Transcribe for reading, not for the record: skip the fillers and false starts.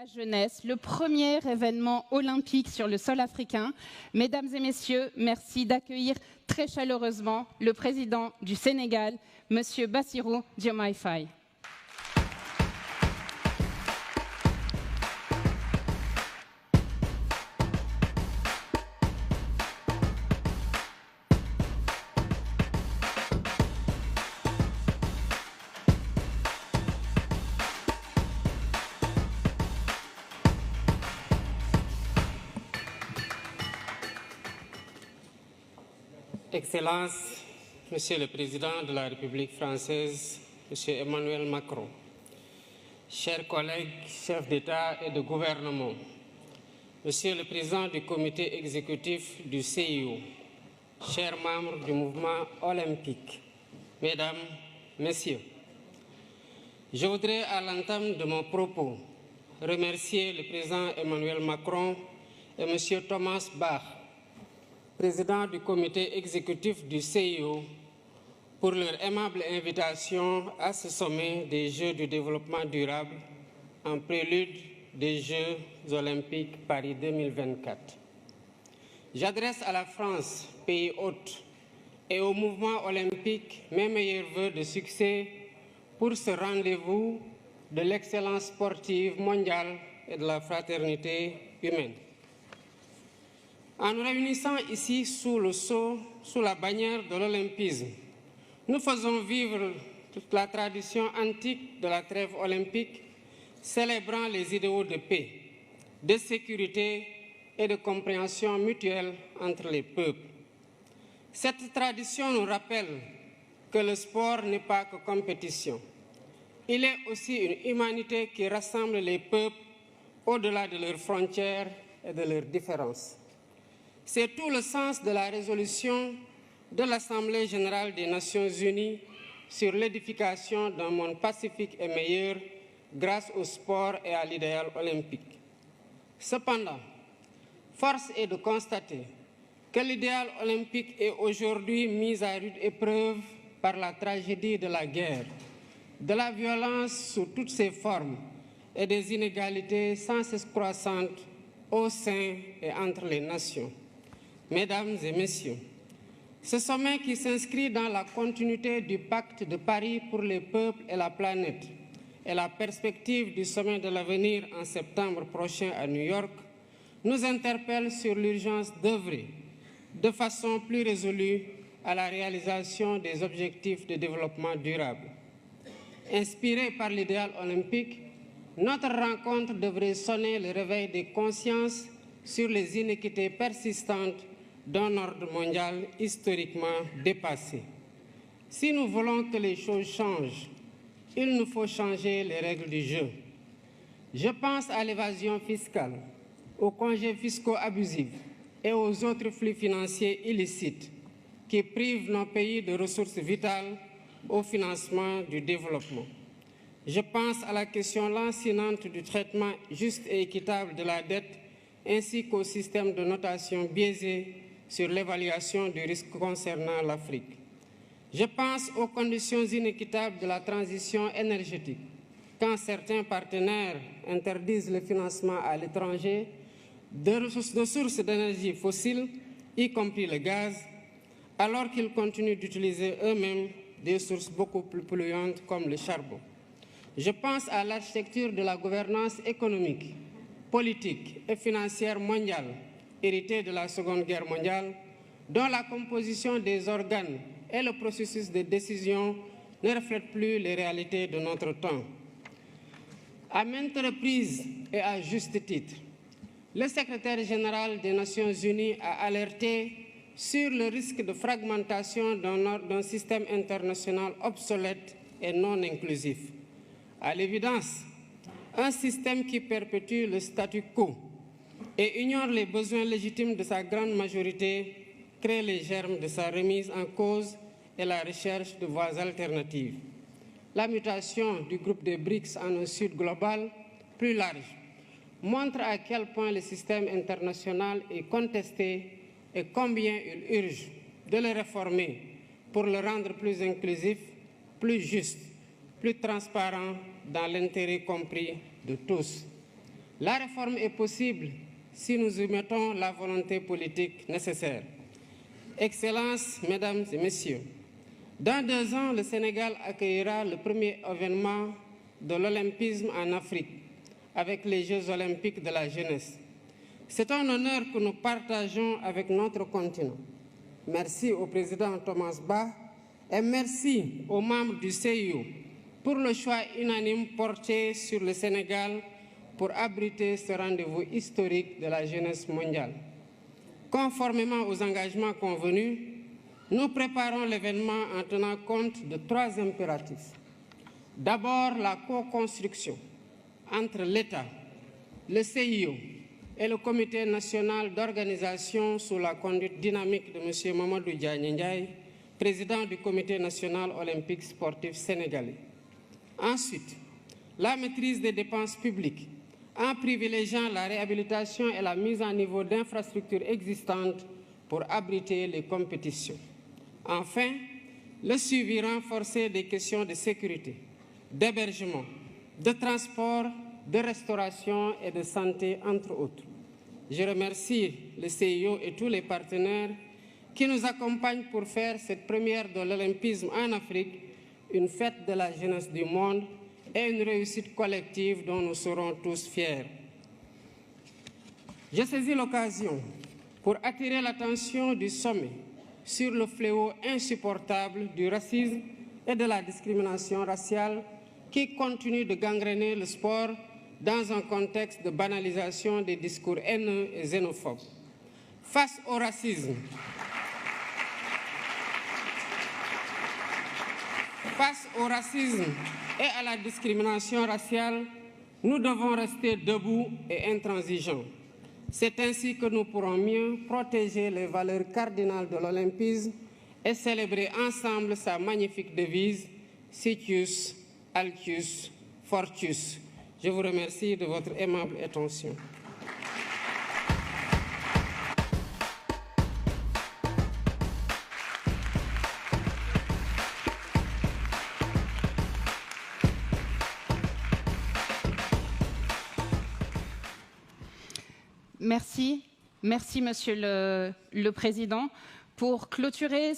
La jeunesse, le premier événement olympique sur le sol africain. Mesdames et messieurs, merci d'accueillir très chaleureusement le président du Sénégal, Monsieur Bassirou Diomaye Faye. Excellences, Monsieur le Président de la République française, Monsieur Emmanuel Macron, chers collègues, chefs d'État et de gouvernement, Monsieur le Président du Comité exécutif du CIO, chers membres du mouvement olympique, Mesdames, Messieurs, je voudrais à l'entame de mon propos remercier le Président Emmanuel Macron et Monsieur Thomas Bach, président du comité exécutif du CIO, pour leur aimable invitation à ce sommet des Jeux du développement durable en prélude des Jeux olympiques Paris 2024. J'adresse à la France, pays hôte, et au mouvement olympique mes meilleurs vœux de succès pour ce rendez-vous de l'excellence sportive mondiale et de la fraternité humaine. En nous réunissant ici sous le sceau, sous la bannière de l'olympisme, nous faisons vivre toute la tradition antique de la trêve olympique, célébrant les idéaux de paix, de sécurité et de compréhension mutuelle entre les peuples. Cette tradition nous rappelle que le sport n'est pas que compétition. Il est aussi une humanité qui rassemble les peuples au-delà de leurs frontières et de leurs différences. C'est tout le sens de la résolution de l'Assemblée générale des Nations unies sur l'édification d'un monde pacifique et meilleur grâce au sport et à l'idéal olympique. Cependant, force est de constater que l'idéal olympique est aujourd'hui mis à rude épreuve par la tragédie de la guerre, de la violence sous toutes ses formes et des inégalités sans cesse croissantes au sein et entre les nations. Mesdames et Messieurs, ce sommet qui s'inscrit dans la continuité du pacte de Paris pour les peuples et la planète et la perspective du sommet de l'avenir en septembre prochain à New York nous interpelle sur l'urgence d'œuvrer de façon plus résolue à la réalisation des objectifs de développement durable. Inspirée par l'idéal olympique, notre rencontre devrait sonner le réveil des consciences sur les inéquités persistantes d'un ordre mondial historiquement dépassé. Si nous voulons que les choses changent, il nous faut changer les règles du jeu. Je pense à l'évasion fiscale, aux congés fiscaux abusifs et aux autres flux financiers illicites qui privent nos pays de ressources vitales au financement du développement. Je pense à la question lancinante du traitement juste et équitable de la dette ainsi qu'au système de notation biaisé sur l'évaluation du risque concernant l'Afrique. Je pense aux conditions inéquitables de la transition énergétique, quand certains partenaires interdisent le financement à l'étranger de sources d'énergie fossiles, y compris le gaz, alors qu'ils continuent d'utiliser eux-mêmes des sources beaucoup plus polluantes comme le charbon. Je pense à l'architecture de la gouvernance économique, politique et financière mondiale, héritée de la Seconde Guerre mondiale, dont la composition des organes et le processus de décision ne reflètent plus les réalités de notre temps. À maintes reprises et à juste titre, le secrétaire général des Nations Unies a alerté sur le risque de fragmentation d'un système international obsolète et non inclusif. À l'évidence, un système qui perpétue le statu quo et ignore les besoins légitimes de sa grande majorité crée les germes de sa remise en cause et la recherche de voies alternatives. La mutation du groupe des BRICS en un sud global plus large montre à quel point le système international est contesté et combien il urge de le réformer pour le rendre plus inclusif, plus juste, plus transparent dans l'intérêt compris de tous. La réforme est possible si nous y mettons la volonté politique nécessaire. Excellences, Mesdames et Messieurs, dans 2 ans, le Sénégal accueillera le premier événement de l'olympisme en Afrique avec les Jeux olympiques de la jeunesse. C'est un honneur que nous partageons avec notre continent. Merci au président Thomas Bach et merci aux membres du CIO pour le choix unanime porté sur le Sénégal pour abriter ce rendez-vous historique de la jeunesse mondiale. Conformément aux engagements convenus, nous préparons l'événement en tenant compte de 3 impératifs. D'abord, la co-construction entre l'État, le CIO et le Comité national d'organisation sous la conduite dynamique de M. Mamadou Diagne Ndiaye, président du Comité national olympique sportif sénégalais. Ensuite, la maîtrise des dépenses publiques en privilégiant la réhabilitation et la mise en niveau d'infrastructures existantes pour abriter les compétitions. Enfin, le suivi renforcé des questions de sécurité, d'hébergement, de transport, de restauration et de santé, entre autres. Je remercie le CIO et tous les partenaires qui nous accompagnent pour faire cette première de l'olympisme en Afrique une fête de la jeunesse du monde et une réussite collective dont nous serons tous fiers. Je saisis l'occasion pour attirer l'attention du sommet sur le fléau insupportable du racisme et de la discrimination raciale qui continue de gangréner le sport dans un contexte de banalisation des discours haineux et xénophobes. Face au racisme, et à la discrimination raciale, nous devons rester debout et intransigeants. C'est ainsi que nous pourrons mieux protéger les valeurs cardinales de l'olympisme et célébrer ensemble sa magnifique devise « Citius, Altius, Fortius ». Je vous remercie de votre aimable attention. Merci, Monsieur le Président. Pour clôturer